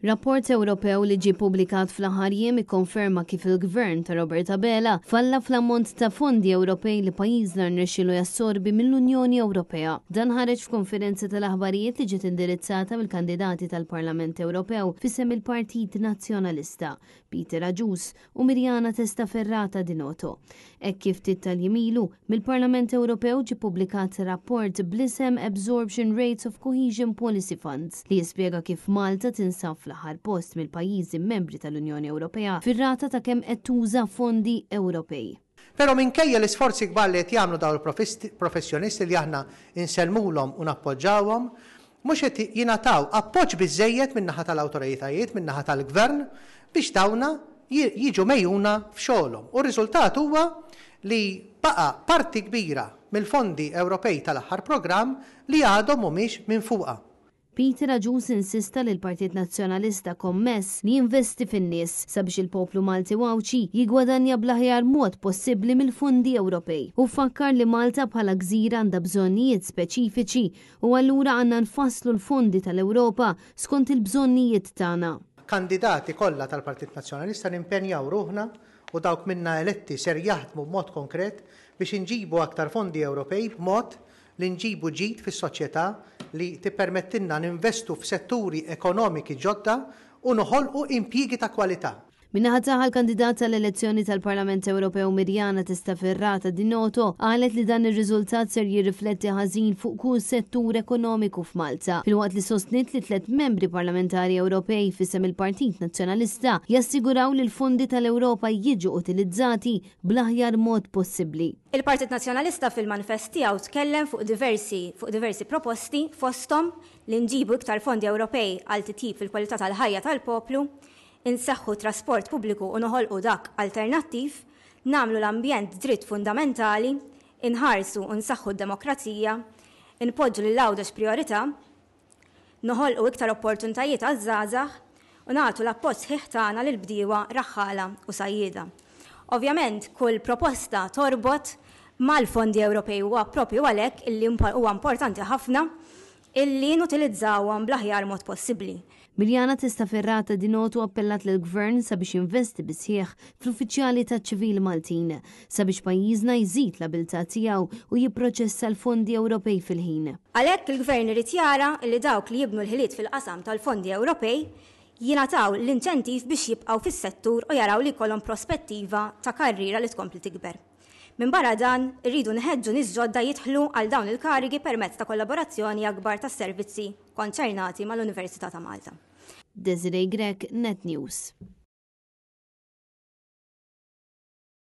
Rapport Ewropew li ġie publikat fl-aħħar jiem ikkonferma kif il-Gvern ta' Roberta Bela falla fl-ammont ta' fondi Ewropej li pajjiżna rnexxielu jassorbi mill-Unjoni Ewropea. Dan ħareġ f'konferenza tal-aħbarijiet li ġiet indirizzata mill-kandidati tal-Parlament Ewropew fisem il-Partit Nazzjonalista, Peter Aġus u Mirjana Testaferrata Dinoto. Hekk kif tal-jimilu, mill-Parlament Ewropew ġie publikat rapport bl-isem Absorption Rates of Cohesion Policy Funds li jispjega kif Malta tinsab fl-aħħar post mill-pajjiżi membri tal-Unjoni Ewropea fir-rata ta' kemm qed tuża fondi Ewropej. Però minkejja l-isforzi kbar li qed jagħmlu dawn il-professjonisti li aħna inselmulhom u nappoġġawhom, mhux qed jingħataw appoġġ biżżejjed min-naħa tal-awtoritajiet, min-naħa tal-Gvern biex dawna jiġu mejjuna f'xogħolhom. U r-riżultat huwa li baqa' parti kbira mill-fondi Ewropej tal-aħħar programm li għadhom mhumiex minn fuqha. Peter Aġus insista li l-Partit Nazzjonalista kommess li jinvesti fin-nies sabiex il-poplu Malti wawċi jigwadanja bl-aħjar mod possibbli mill-fondi Ewropej u fakkar li Malta bħala gżira għandha bżonnijiet speċifiċi u allura għandna nfasslu l-fondi tal-Ewropa skont il-bżonnijiet tagħna. Kandidati kollha tal-Partit Nazzjonalista nimpenjaw ruħna u dawk minna eletti ser jaħdmu b'mod konkret biex inġibu aktar fondi Ewropej b'mod li nġibu ġid fis-soċjetà li tippermettilna ninvestu f'setturi ekonomiki ġodda u noħolqu impjiegi ta' kwalità. Minnaħa tagħha l-kandidat tal-elezzjoni tal-Parlament Ewropew Mirjana Testaferrata Dinoto qalet li dan ir-riżultat ser jirrifletti ħażin fuq kull settur ekonomiku f'Malta. Filwaqt li sostnit li 3 membri parlamentari Ewropej fisem il-Partit Nazzjonalista jassiguraw li l-fondi tal-Ewropa jiġu utilizzati bl-aħjar mod possibbli. Il-Partit Nazzjonalista fil-manifest tiegħu tkellem fuq diversi proposti fosthom li nġibu iktar fondi Ewropej għal titjib fil-kwalità tal-ħajja tal-poplu, insaħħu trasport pubbliku u noħolqu dak alternattiv, nagħmlu l-ambjent dritt fundamentali, inħarsu u nsaħħu d-demokrazija, inpoġġu lill-għawdex priorità, noħolqu iktar opportunitajiet għaż-żgħażagħ u nagħtu l-appoġġ sħiħ tagħna lil bdiewa raħħala u sajjieda. Ovvjament kull proposta torbot mal-fondi Ewropej huwa proprju għalhekk illi huwa importanti ħafna illi nutilizzawhom bl-aħjar mod possibbli. Mirjana Testaferrata Dinoto appellat lill-Gvern sabiex jinvesti bisħieħ fl-uffiċjali taċ-ċivil Maltin sabiex pajjiżna jżid l-abilità tiegħu u jipproċessa l-fondi Ewropej fil-ħin. Għalhekk il-Gvern irid jara li dawk li jibnu l-ħiliet fil-qasam tal-fondi Ewropej jingħataw l-inċentiv biex jibqgħu fis-settur u jaraw li jkollhom prospettiva ta' karriera li tkompli tikber. Min barra dan, irridu nħeġġu nies ġodda jidħlu għal dawn il-karigi permezz ta' kollaborazzjoni akbar tas servizzi konċernati mal-Università ta' Malta. Desiree Grek, Net News.